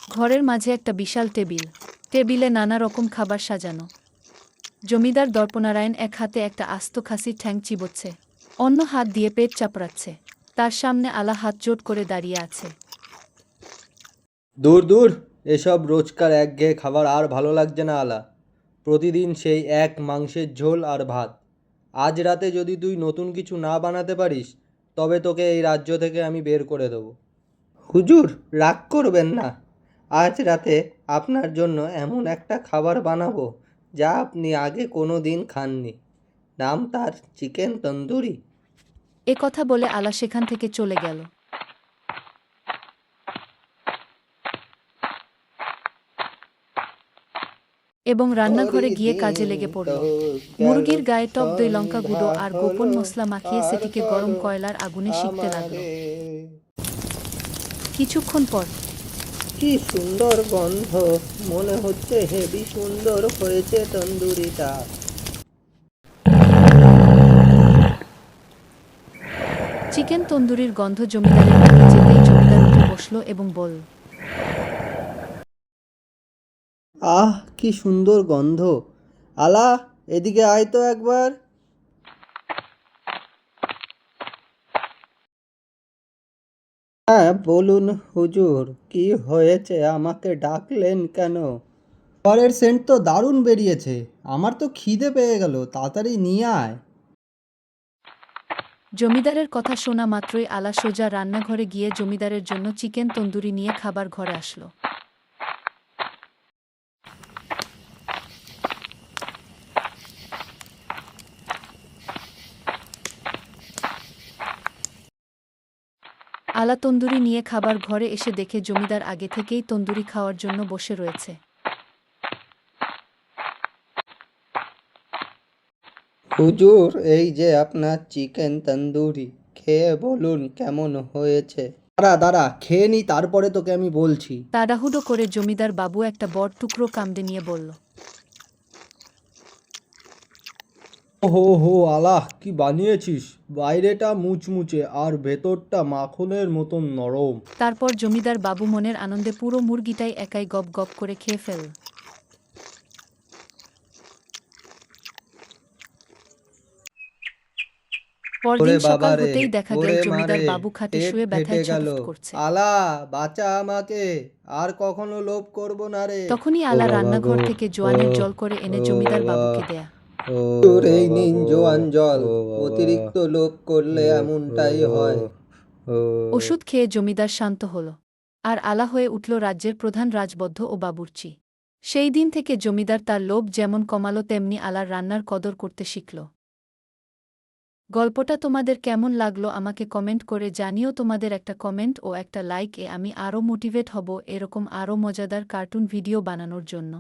ঘরের মাঝে একটা বিশাল টেবিল, টেবিলে নানা রকম খাবার সাজানো। জমিদার দর্পনারায়ণ এক হাতে একটা আস্ত খাসির ঠ্যাং চিবোচ্ছে, অন্য হাত দিয়ে পেট চাপড়াচ্ছে। তার সামনে আলা হাত জোট করে দাঁড়িয়ে আছে। দূর দূর, এসব রোজকার একঘেয়ে খাবার আর ভালো লাগছে না আলা। প্রতিদিন সেই এক মাংসের ঝোল আর ভাত। আজ রাতে যদি তুই নতুন কিছু না বানাতে পারিস, তবে তোকে এই রাজ্য থেকে আমি বের করে দেবো। হুজুর, রাগ করবেন না। আজ রাতে আপনার জন্য এমন একটা খাবার বানাবো যা আপনি আগে কোনো দিন খাননি। নাম তার চিকেন তন্দুরি। এ কথা বলে আলা সেখান থেকে চলে গেল এবং রান্নাঘরে গিয়ে কাজে লেগে পড়ল। মুরগির গায়ে টক দই, লঙ্কা গুঁড়ো আর গোপন মশলা মাখিয়ে সেটিকে গরম কয়লার আগুনে শিখতে লাগল। কিছুক্ষণ পর কি সুন্দর গন্ধ! মনে হচ্ছে হেবি সুন্দর হয়েছে তন্দুরিটা। চিকেন তন্দুরির গন্ধ জমিদারের নাকে যেতেই জমিদার উঠে বসল এবং বলল, আহ, কি সুন্দর গন্ধ! আলা, এদিকে আয় তো একবার। হ্যাঁ, বলুন হুজুর, কি হয়েছে? আমাকে ডাকলেন কেন? খাবারের সেন্ট তো দারুণ বেরিয়েছে। আমার তো খিদে পেয়ে গেল, তাড়াতাড়ি নিয়ে আয়। জমিদারের কথা শোনা মাত্রই আলা সোজা রান্নাঘরে গিয়ে জমিদারের জন্য চিকেন তন্দুরি নিয়ে খাবার ঘরে আসলো। আলা তন্দুরি নিয়ে খাবার ঘরে এসে দেখে জমিদার আগে থেকেই তন্দুরি খাওয়ার জন্য বসে রয়েছে। হুজুর, এই যে আপনার চিকেন তন্দুরি, খেয়ে বলুন কেমন হয়েছে। দাঁড়া দাঁড়া, খেয়ে নি, তারপরে তোকে আমি বলছি। তাড়াহুড়ো করে জমিদার বাবু একটা বড় টুকরো কামড়ে নিয়ে বলল, হো হো আলাহ, কি বানিয়েছিস! বাইরেটা মুচমুচে আর ভেতরটা মাখনের মতন নরম। তারপর জমিদার বাবু মনের আনন্দে পুরো মুরগিটাই একাই গপ গপ করে খেয়ে ফেলল। ওরে পরদিন বাবা সকাল রে! হতেই দেখা গেল ওরে জমিদার মারে! বাবু খাটে পেট শুয়ে ফেটে ব্যথায় গেল। ছটফট করছে। আলা, বাঁচা আমাকে! আর কখনো লোভ করব না রে। তখনই ও আলা বাবা গো! রান্নাঘর থেকে ও জোয়ানের জল করে ও এনে জমিদার বাবা! বাবুকে দেয়া। ও তোর এই নিন জোয়ান জল। অতিরিক্ত লোভ করলে এমনটাই হয়। ও ওষুধ খেয়ে জমিদার শান্ত হল, আর আলা হয়ে উঠল রাজ্যের প্রধান রাজবদ্ধ ও বাবুর্চি। সেই দিন থেকে জমিদার তার লোভ যেমন কমালো, তেমনি আলার রান্নার কদর করতে শিখল। গল্পটা তোমাদের কেমন লাগলো আমাকে কমেন্ট করে জানিও। তোমাদের একটা কমেন্ট ও একটা লাইক এ আমি আরও মোটিভেট হব এরকম আরও মজাদার কার্টুন ভিডিও বানানোর জন্য।